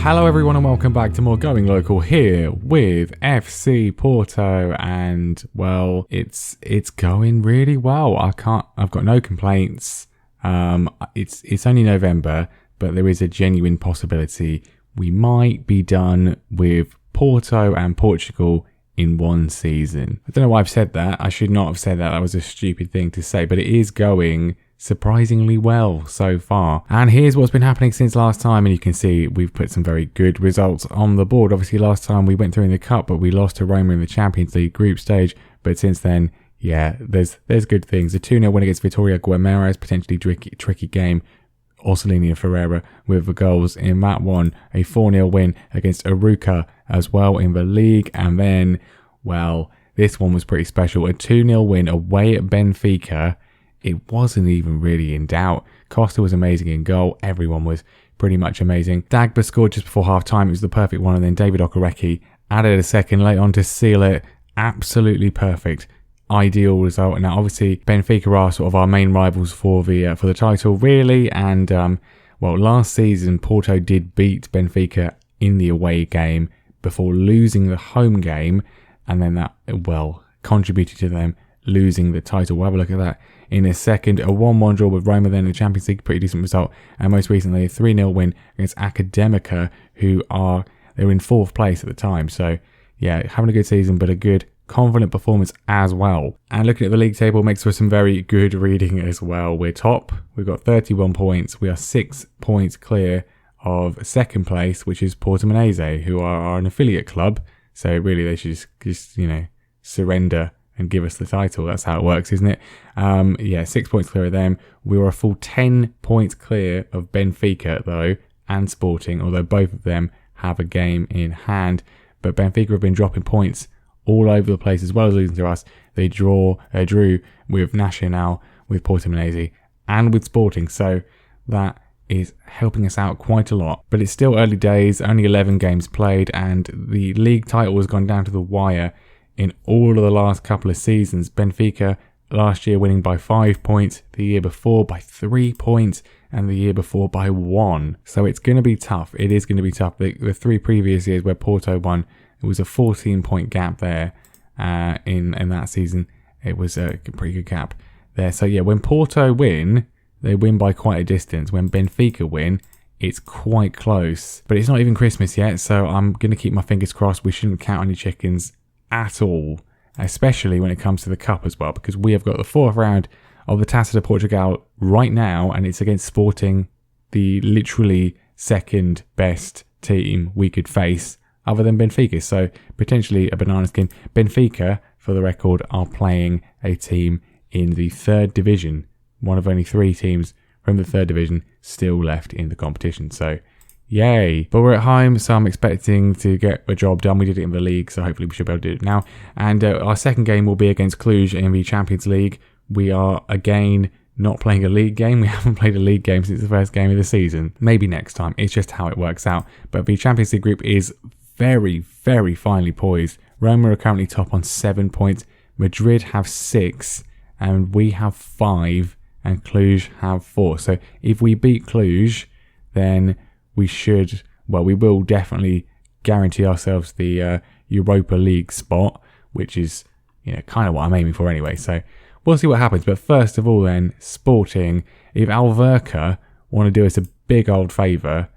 Hello everyone and welcome back to more Going Local here with FC Porto, and well, it's going really well. I've got no complaints. It's only November, but there is a genuine possibility we might be done with Porto and Portugal in one season. I don't know why I've said that. I should not have said that. That was a stupid thing to say, but it is going surprisingly well so far. And here's what's been happening since last time, and you can see we've put some very good results on the board. Obviously last time we went through in the cup, but we lost to Roma in the Champions League group stage. But since then, yeah, there's good things. A 2-0 win against Vitória Guimarães, potentially tricky game. Orsolini and Ferreira with the goals in that one. A 4-0 win against Aruca as well in the league. And then, well, this one was pretty special. A 2-0 win away at Benfica. It wasn't even really in doubt. Costa was amazing in goal. Everyone was pretty much amazing. Dagba scored just before half time. It was the perfect one. And then David Okereke added a second late on to seal it. Absolutely perfect. Ideal result. Now, obviously, Benfica are sort of our main rivals for the title, really. And, well, last season, Porto did beat Benfica in the away game before losing the home game. And then that, well, contributed to them losing the title. We'll have a look at that in a second. A 1-1 draw with Roma then in the Champions League, pretty decent result. And most recently a 3-0 win against Academica, they were in 4th place at the time. So yeah, having a good season, but a good confident performance as well. And looking at the league table makes for some very good reading as well. We're top, we've got 31 points. We are 6 points clear of second place, which is Portimonense, who are an affiliate club. So really they should just surrender and give us the title. That's how it works, isn't it? 6 points clear of them. We were a full 10 points clear of Benfica, though, and Sporting, although both of them have a game in hand. But Benfica have been dropping points all over the place, as well as losing to us. They drew with Nacional, with Portimonense, and with Sporting. So that is helping us out quite a lot. But it's still early days, only 11 games played, and the league title has gone down to the wire in all of the last couple of seasons. Benfica last year winning by 5 points, the year before by 3 points, and the year before by 1. So it's going to be tough. It is going to be tough. The 3 previous years where Porto won, it was a 14-point gap there in that season. It was a pretty good gap there. So yeah, when Porto win, they win by quite a distance. When Benfica win, it's quite close. But it's not even Christmas yet, so I'm going to keep my fingers crossed. We shouldn't count on your chickens at all, especially when it comes to the cup as well, because we have got the 4th round of the Taça de Portugal right now, and it's against Sporting, the literally second best team we could face other than Benfica. So potentially a banana skin. Benfica, for the record, are playing a team in the 3rd division, one of only 3 teams from the 3rd division still left in the competition. So yay. But we're at home, so I'm expecting to get a job done. We did it in the league, so hopefully we should be able to do it now. And our second game will be against Cluj in the Champions League. We are, again, not playing a league game. We haven't played a league game since the first game of the season. Maybe next time. It's just how it works out. But the Champions League group is very, very finely poised. Roma are currently top on 7 points. Madrid have 6, and we have 5, and Cluj have 4. So if we beat Cluj, then we will definitely guarantee ourselves the Europa League spot, which is, kind of what I'm aiming for anyway. So we'll see what happens. But first of all then, Sporting, if Alverca want to do us a big old favour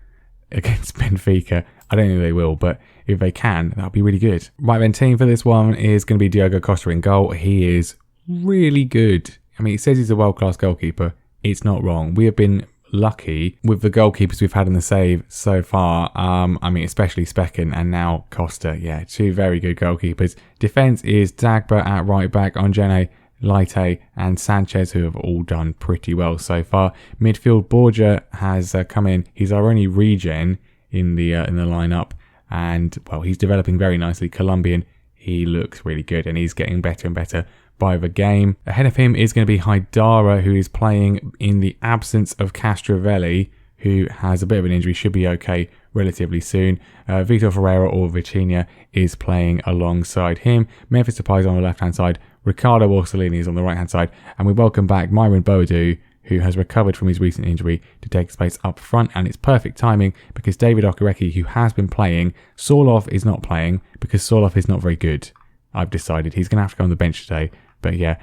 against Benfica, I don't think they will, but if they can, that'll be really good. Right then, team for this one is going to be Diogo Costa in goal. He is really good. I mean, it says he's a world-class goalkeeper. It's not wrong. We have been lucky with the goalkeepers we've had in the save so far. Especially Specken and now Costa. Yeah, 2 very good goalkeepers. Defence is Dagba at right back, Onjene, Leite and Sanchez, who have all done pretty well so far. Midfield, Borja has come in. He's our only regen in the lineup, and well, he's developing very nicely. Colombian, he looks really good, and he's getting better and better by the game. Ahead of him is going to be Haidara, who is playing in the absence of Castrovelli, who has a bit of an injury, should be okay relatively soon. Vitor Ferreira or Vitinha is playing alongside him. Memphis Depay is on the left-hand side. Ricardo Orsolini is on the right-hand side. And we welcome back Myron Boadu, who has recovered from his recent injury to take his place up front, and it's perfect timing because David Okereke, who has been playing, Sorloth is not playing because Sorloth is not very good. I've decided he's going to have to go on the bench today. But yeah,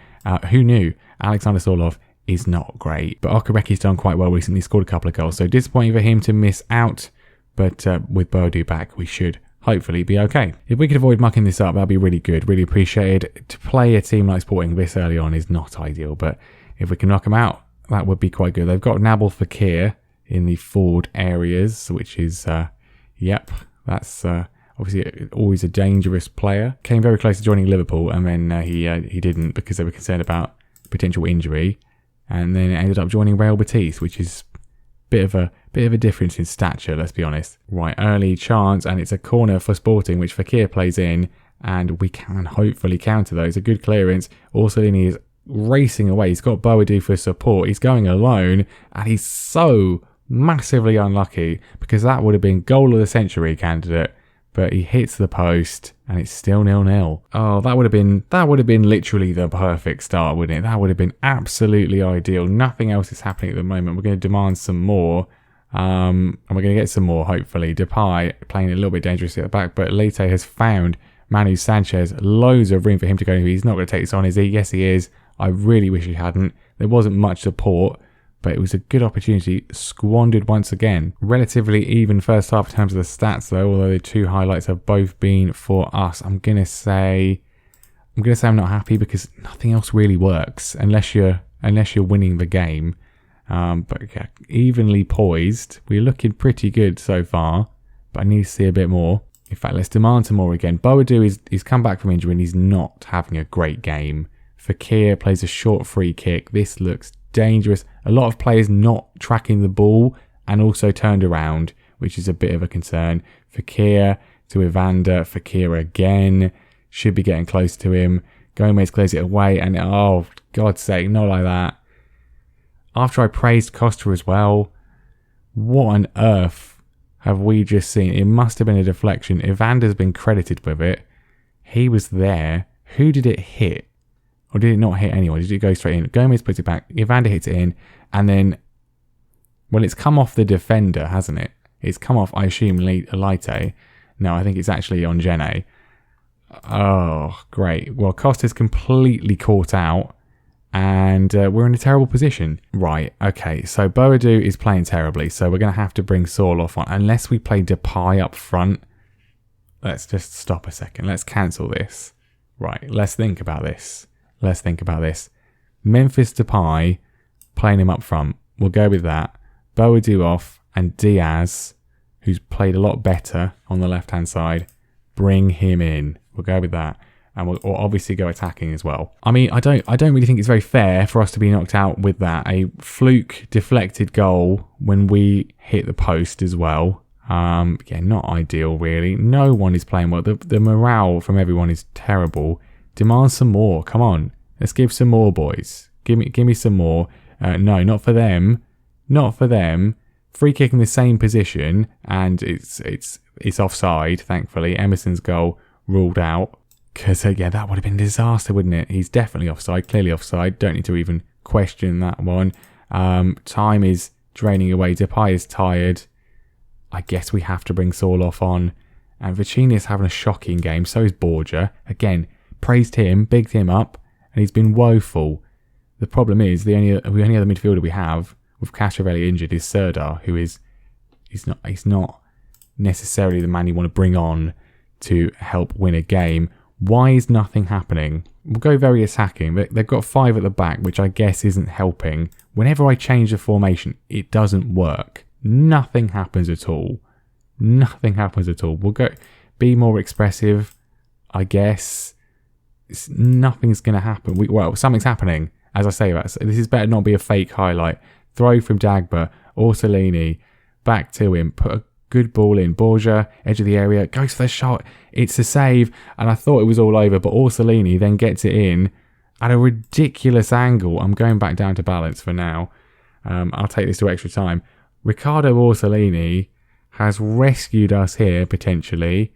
who knew? Alexander Sorloth is not great. But Okereke's done quite well recently, scored a couple of goals. So disappointing for him to miss out. But with Boadu back, we should hopefully be okay. If we could avoid mucking this up, that'd be really good. Really appreciate it. To play a team like Sporting this early on is not ideal. But if we can knock them out, that would be quite good. They've got Nabil Fekir in the forward areas, which is, that's obviously always a dangerous player. Came very close to joining Liverpool, and then he didn't because they were concerned about potential injury, and then ended up joining Real Betis, which is bit of a difference in stature, let's be honest. Right, early chance, and it's a corner for Sporting, which Fekir plays in, and we can hopefully counter those. A good clearance. Orsolini is racing away. He's got Boadu for support. He's going alone, and he's so massively unlucky because that would have been goal of the century candidate. But he hits the post, and it's still 0-0. Oh, that would have been literally the perfect start, wouldn't it? That would have been absolutely ideal. Nothing else is happening at the moment. We're going to demand some more, and we're going to get some more, hopefully. Depay playing a little bit dangerously at the back, but Leite has found Manu Sanchez. Loads of room for him to go. He's not going to take this on, is he? Yes, he is. I really wish he hadn't. There wasn't much support, but it was a good opportunity, squandered once again. Relatively even first half in terms of the stats though, although the two highlights have both been for us. I'm gonna say I'm not happy because nothing else really works unless you're winning the game. But yeah, evenly poised. We're looking pretty good so far, but I need to see a bit more. In fact, let's demand some more again. Boadu he's come back from injury and he's not having a great game. Fekir plays a short free kick. This looks dangerous. A lot of players not tracking the ball and also turned around, which is a bit of a concern. Fekir to Evander. Fekir again. Should be getting close to him. Gomez clears it away, and oh, God's sake, not like that. After I praised Costa as well, what on earth have we just seen? It must have been a deflection. Evander's been credited with it. He was there. Who did it hit? Or did it not hit anyone? Did it go straight in? Gomez puts it back. Evander hits it in. And then, well, it's come off the defender, hasn't it? It's come off, I assume, Leite. No, I think it's actually on Gene. Oh, great. Well, Costa's completely caught out. And we're in a terrible position. Right, okay. So Boadu is playing terribly. So we're going to have to bring Sorloth on. Unless we play Depay up front. Let's just stop a second. Let's cancel this. Right, let's think about this. Memphis Depay, playing him up front. We'll go with that. Boadu off, and Diaz, who's played a lot better on the left-hand side, bring him in. We'll go with that. And we'll obviously go attacking as well. I mean, I don't really think it's very fair for us to be knocked out with that. A fluke deflected goal when we hit the post as well. Yeah, not ideal really. No one is playing well. The morale from everyone is terrible. Demand some more. Come on. Let's give some more, boys. Give me some more. No, not for them. Not for them. Free kick in the same position, and it's offside, thankfully. Emerson's goal ruled out. Because, yeah, that would have been a disaster, wouldn't it? He's definitely offside, clearly offside. Don't need to even question that one. Time is draining away. Depay is tired. I guess we have to bring Sorloth on. And Vicini is having a shocking game. So is Borja. Again, praised him, bigged him up, and he's been woeful. The problem is the only other midfielder we have with Castrovelli injured is Serdar, who he's not necessarily the man you want to bring on to help win a game. Why is nothing happening? We'll go very attacking. They've got 5 at the back, which I guess isn't helping. Whenever I change the formation, it doesn't work. Nothing happens at all. Nothing happens at all. We'll go be more expressive, I guess. Nothing's going to happen. Well, something's happening. As I say, this is better not be a fake highlight. Throw from Dagba, Orsolini, back to him, put a good ball in. Borja, edge of the area, goes for the shot. It's a save, and I thought it was all over, but Orsolini then gets it in at a ridiculous angle. I'm going back down to balance for now. I'll take this to extra time. Ricardo Orsolini has rescued us here, potentially.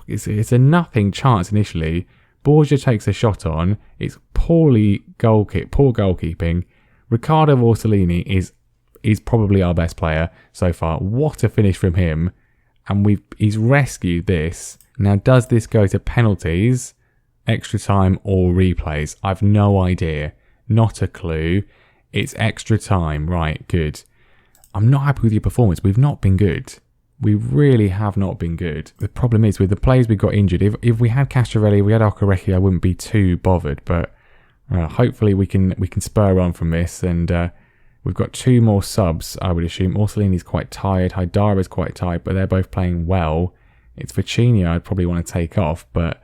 It's a nothing chance initially. Borja takes a shot on. It's poor goalkeeping. Riccardo Orsolini is probably our best player so far. What a finish from him. And he's rescued this. Now, does this go to penalties, extra time, or replays? I've no idea. Not a clue. It's extra time. Right, good. I'm not happy with your performance. We've not been good. We really have not been good. The problem is with the players we got injured. If we had Castrovelli, we had Okereke, I wouldn't be too bothered. But hopefully we can spur on from this. And we've got 2 more subs, I would assume. Orsolini's quite tired. Haidara's quite tired, but they're both playing well. It's Vitinha I'd probably want to take off, but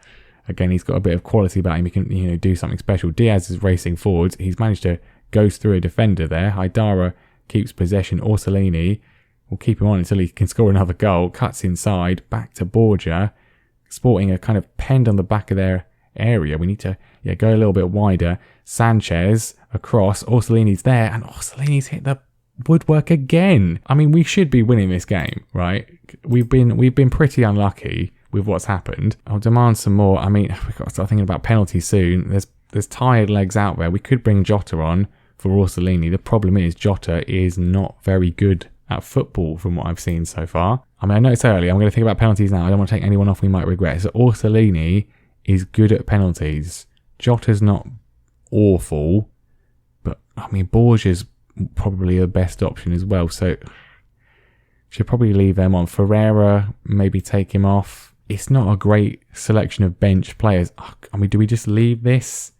again, he's got a bit of quality about him. He can, do something special. Diaz is racing forwards. He's managed to ghost through a defender there. Haidara keeps possession. Orsolini will keep him on until he can score another goal. Cuts inside, back to Borja, sporting a kind of penned on the back of their area. We need to go a little bit wider. Sanchez across. Orsolini's there, and Orsolini's hit the woodwork again. I mean, we should be winning this game, right? We've been pretty unlucky with what's happened. I'll demand some more. I mean, we've got to start thinking about penalties soon. There's tired legs out there. We could bring Jota on for Orsolini. The problem is Jota is not very good at football from what I've seen so far. I mean, I know it's early. I'm going to think about penalties now. I don't want to take anyone off we might regret. So Orsolini is good at penalties. Jota's not awful, but I mean, Borja's probably the best option as well. So should probably leave them on. Ferreira, maybe take him off. It's not a great selection of bench players. I mean, do we just leave this?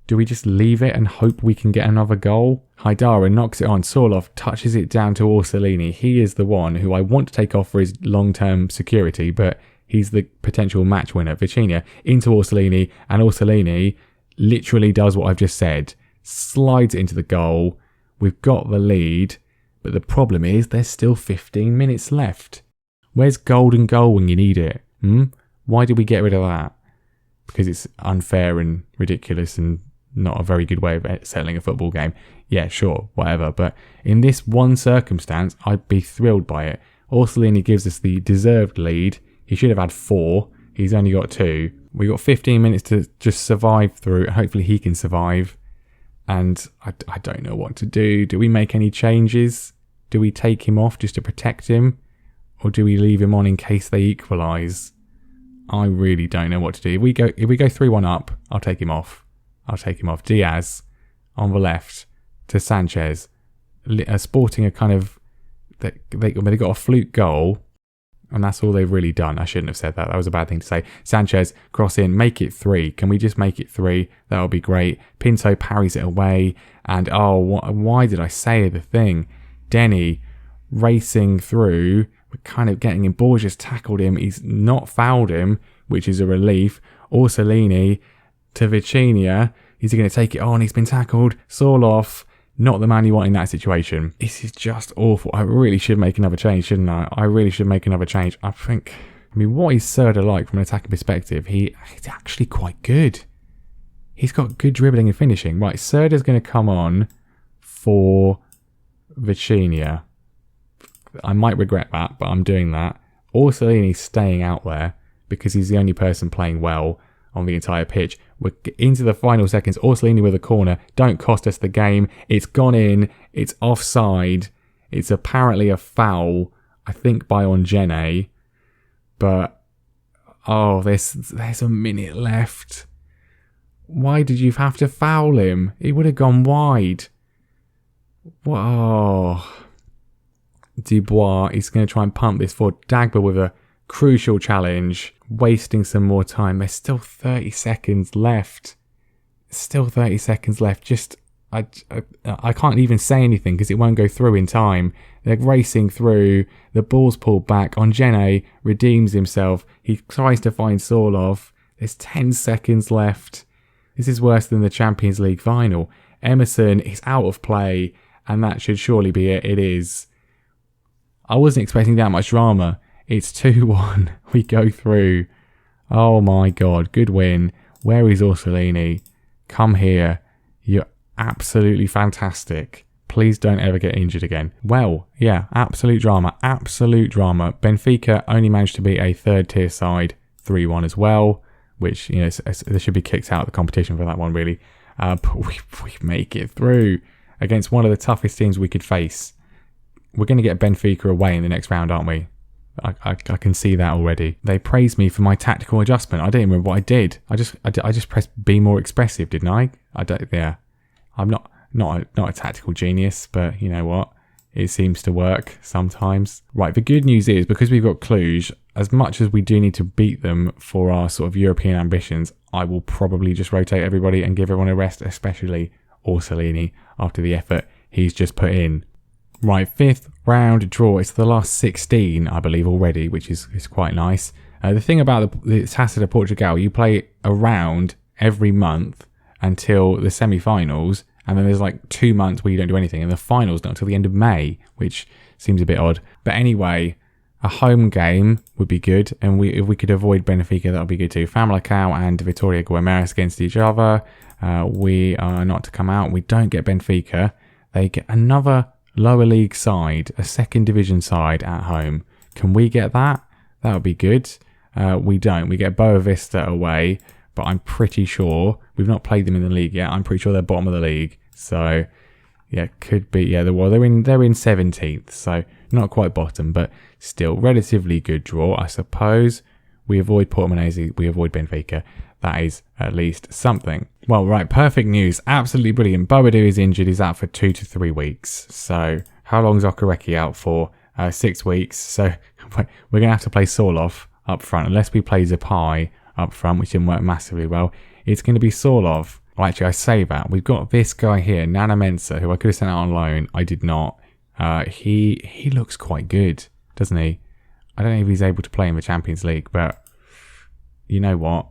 Do we just leave it and hope we can get another goal? Haidara knocks it on. Sorloth touches it down to Orsolini. He is the one who I want to take off for his long-term security, but he's the potential match winner. Vitinha into Orsolini, and Orsolini literally does what I've just said. Slides it into the goal. We've got the lead, but the problem is there's still 15 minutes left. Where's golden goal when you need it? Why did we get rid of that? Because it's unfair and ridiculous and not a very good way of settling a football game. Yeah, sure, whatever. But in this one circumstance, I'd be thrilled by it. Orsolini gives us the deserved lead. He should have had 4. He's only got 2. We got 15 minutes to just survive through. Hopefully he can survive. And I don't know what to do. Do we make any changes? Do we take him off just to protect him? Or do we leave him on in case they equalise? I really don't know what to do. If we go 3-1 up, I'll take him off. Diaz on the left to Sanchez. Sporting a kind of... They got a fluke goal. And that's all they've really done. I shouldn't have said that. That was a bad thing to say. Sanchez, cross in, make it 3. Can we just make it 3? That would be great. Pinto parries it away. And, why did I say the thing? Denny racing through. We're kind of getting him. Borges tackled him. He's not fouled him, which is a relief. Orsolini to Vitinha. Is he going to take it on? He's been tackled. Sorloth. Not the man you want in that situation. This is just awful. I really should make another change, shouldn't I? I really should make another change. I mean, what is Serda like from an attacking perspective? He's actually quite good. He's got good dribbling and finishing. Right, Serda's going to come on for Vitinha. I might regret that, but I'm doing that. Orsolini's staying out there because he's the only person playing well on the entire pitch. We're into the final seconds. Orsolini with a corner. Don't cost us the game. It's gone in. It's offside. It's apparently a foul, I think, by Ongene. But, there's a minute left. Why did you have to foul him? He would have gone wide. Whoa. Dubois is going to try and pump this forward. Dagba with a crucial challenge, wasting some more time. There's still 30 seconds left. Just, I can't even say anything because it won't go through in time. They're racing through. The ball's pulled back. Ongene redeems himself. He tries to find Sorloth. There's 10 seconds left. This is worse than the Champions League final. Emerson is out of play, and that should surely be it. It is. I wasn't expecting that much drama. It's 2-1. We go through. Oh my God. Good win. Where is Orsolini? Come here. You're absolutely fantastic. Please don't ever get injured again. Well, yeah, absolute drama. Benfica only managed to beat a third tier side 3-1 as well, which, they should be kicked out of the competition for that one, really. But we make it through. against one of the toughest teams we could face. We're going to get Benfica away in the next round, aren't we? I can see that already. They praised me for my tactical adjustment. I don't even remember what I did. I just pressed be more expressive, didn't I? Yeah. I'm not a tactical genius, but you know what? It seems to work sometimes. Right, the good news is, because we've got Cluj, as much as we do need to beat them for our sort of European ambitions, I will probably just rotate everybody and give everyone a rest, especially Orsolini, after the effort he's just put in. Right, 5th round draw. It's the last 16, I believe, already, which is quite nice. The thing about the Taça de Portugal, you play a round every month until the semi-finals, and then there's like 2 months where you don't do anything, and the finals not until the end of May, which seems a bit odd. But anyway, a home game would be good, and if we could avoid Benfica, that would be good too. Famalicão and Vitória Guimarães against each other. We are not to come out. We don't get Benfica. They get another lower league side, a second division side at home. Can we get that? That would be good. We don't. We get Boa Vista away, but I'm pretty sure we've not played them in the league yet. I'm pretty sure they're bottom of the league. So yeah, could be. Yeah, they're in 17th, so not quite bottom, but still relatively good draw, I suppose. We avoid Portimonense, we avoid Benfica. That is at least something. Well, right, perfect news. Absolutely brilliant. Boadu is injured. He's out for 2 to 3 weeks. So how long is Okereke out for? 6 weeks. So we're going to have to play Sorloth up front. Unless we play Zapai up front, which didn't work massively well. It's going to be Sorloth. Well, actually, I say that. We've got this guy here, Nana Mensah, who I could have sent out on loan. I did not. He looks quite good, doesn't he? I don't know if he's able to play in the Champions League, but you know what?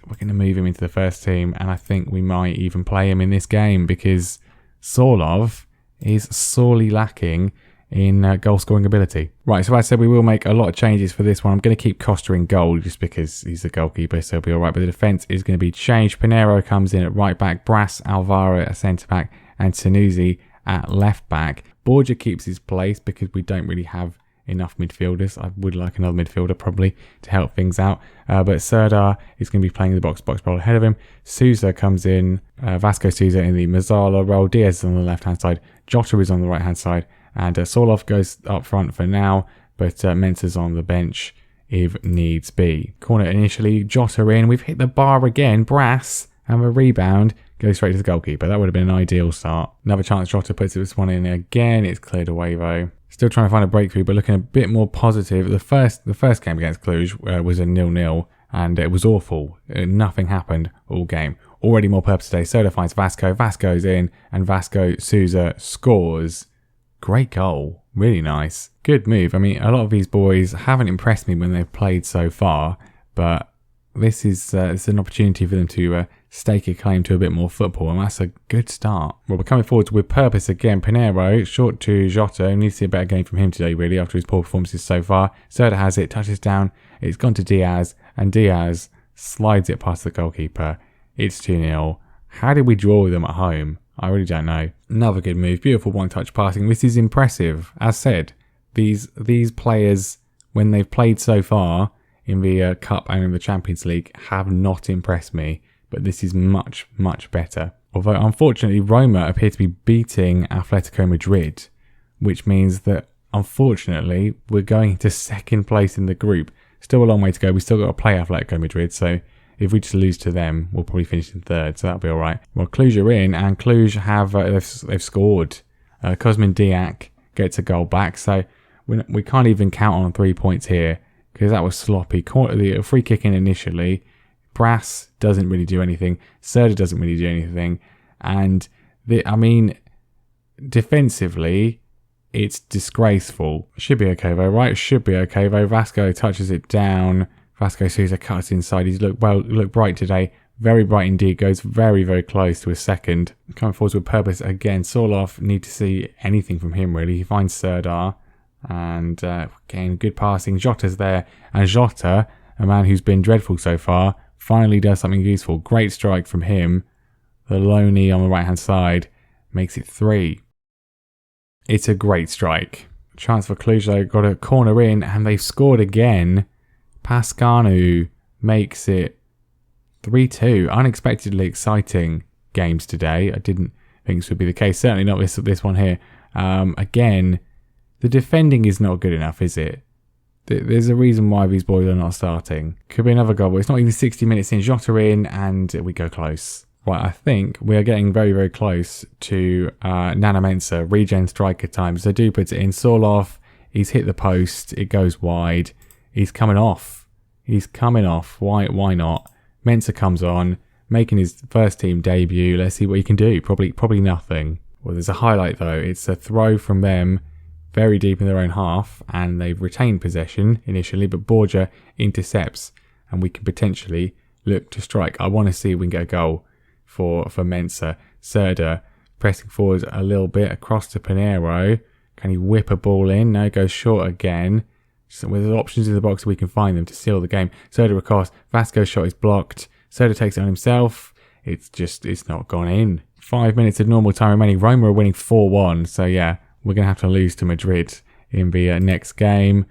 We're going to move him into the first team, and I think we might even play him in this game because Sorloth is sorely lacking in goal scoring ability. Right, so as I said, we will make a lot of changes for this one. I'm going to keep Costa in goal just because he's the goalkeeper, so he'll be alright, but the defence is going to be changed. Pinheiro comes in at right back, Brass Alvaro at centre back, and Sanusi at left back. Borja keeps his place because we don't really have enough midfielders. I would like another midfielder probably to help things out. But Serdar is going to be playing the box-to-box role ahead of him. Sousa comes in, Vasco Sousa in the Mazzala role. Diaz is on the left-hand side. Jota is on the right-hand side. And Sorloth goes up front for now, but Mensah's on the bench if needs be. Corner initially, Jota in. We've hit the bar again. Brass, and the rebound goes straight to the goalkeeper. That would have been an ideal start. Another chance, Jota puts this one in again. It's cleared away though. Still trying to find a breakthrough, but looking a bit more positive. The first game against Cluj was a 0-0, and it was awful. Nothing happened all game. Already more purpose today. Soda finds Vasco. Vasco's in, and Vasco Sousa scores. Great goal. Really nice. Good move. I mean, a lot of these boys haven't impressed me when they've played so far, but this is an opportunity for them to stake a claim to a bit more football, and that's a good start. Well, we're coming forward with purpose again. Pinheiro, short to Jota. Needs to see a better game from him today, really, after his poor performances so far. Serda has it, touches down. It's gone to Diaz, and Diaz slides it past the goalkeeper. It's 2-0. How did we draw with them at home? I really don't know. Another good move. Beautiful one-touch passing. This is impressive. As said, these players, when they've played so far in the Cup and in the Champions League, have not impressed me. But this is much, much better. Although, unfortunately, Roma appear to be beating Atletico Madrid, which means that, unfortunately, we're going to second place in the group. Still a long way to go. We still got to play Atletico Madrid, so if we just lose to them, we'll probably finish in third, so that'll be all right. Well, Cluj are in, and Cluj have they've scored. Cosmin Diak gets a goal back, so we can't even count on 3 points here because that was sloppy. The free kick in initially. Brass doesn't really do anything. Serda doesn't really do anything. And, defensively, it's disgraceful. Should be okay though, right? Should be okay though. Vasco touches it down. Vasco Sousa cuts inside. He's looked bright today. Very bright indeed. Goes very, very close to a second. Coming forward with purpose again. Sorloth, need to see anything from him really. He finds Serdar. And again, good passing. Jota's there. And Jota, a man who's been dreadful so far, finally does something useful. Great strike from him. The loney on the right hand side makes it 3. It's a great strike. Chance for Cluj though. Got a corner in and they've scored again. Pascanu makes it 3-2. Unexpectedly exciting games today. I didn't think this would be the case. Certainly not this one here. Again, the defending is not good enough, is it? There's a reason why these boys are not starting. Could be another goal, but it's not even 60 minutes in. Jota in, and we go close. Right, I think we are getting very, very close to Nana Mensah, regen striker time. So do puts it in. Sorloth, he's hit the post. It goes wide. He's coming off. Why not? Mensah comes on, making his first team debut. Let's see what he can do. Probably nothing. Well, there's a highlight though. It's a throw from them, very deep in their own half, and they've retained possession initially, but Borja intercepts, and we can potentially look to strike. I want to see if we can get a goal for Mensah. Serda pressing forward a little bit across to Pinheiro. Can he whip a ball in? No, goes short again. So with options in the box, we can find them to seal the game. Serda across. Vasco's shot is blocked. Serda takes it on himself. It's not gone in. 5 minutes of normal time remaining. Roma are winning 4-1. So yeah, we're going to have to lose to Madrid in the next game.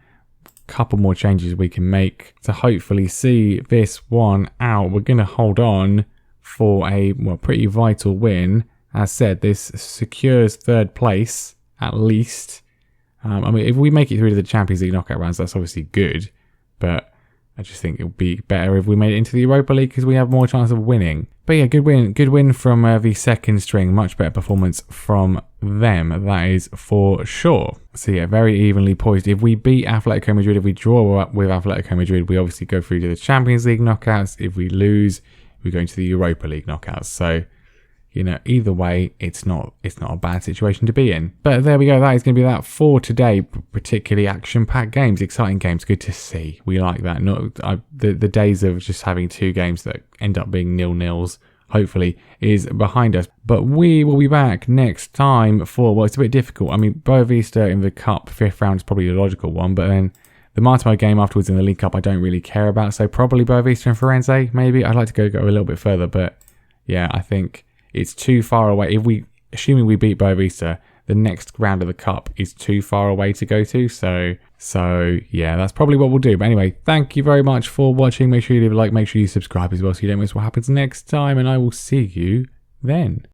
Couple more changes we can make to hopefully see this one out. We're going to hold on for a pretty vital win. As said, this secures third place at least. I mean, if we make it through to the Champions League knockout rounds, that's obviously good. But I just think it would be better if we made it into the Europa League because we have more chance of winning. But yeah, good win from the second string. Much better performance from them, that is for sure. So yeah, very evenly poised. If we beat Atletico Madrid, if we draw up with Atletico Madrid, we obviously go through to the Champions League knockouts. If we lose, we go into the Europa League knockouts. So, you know, either way, it's not a bad situation to be in. But there we go. That is going to be that for today. Particularly action-packed games, exciting games. Good to see. We like that. The days of just having two games that end up being 0-0s, hopefully, is behind us. But we will be back next time for, well, it's a bit difficult. I mean, Boavista in the Cup, 5th round is probably a logical one. But then the Martimo game afterwards in the League Cup, I don't really care about. So probably Boavista and Firenze, maybe. I'd like to go a little bit further. But yeah, I think it's too far away. Assuming we beat Boavista, the next round of the Cup is too far away to go to. So yeah, that's probably what we'll do. But anyway, thank you very much for watching. Make sure you leave a like, make sure you subscribe as well so you don't miss what happens next time. And I will see you then.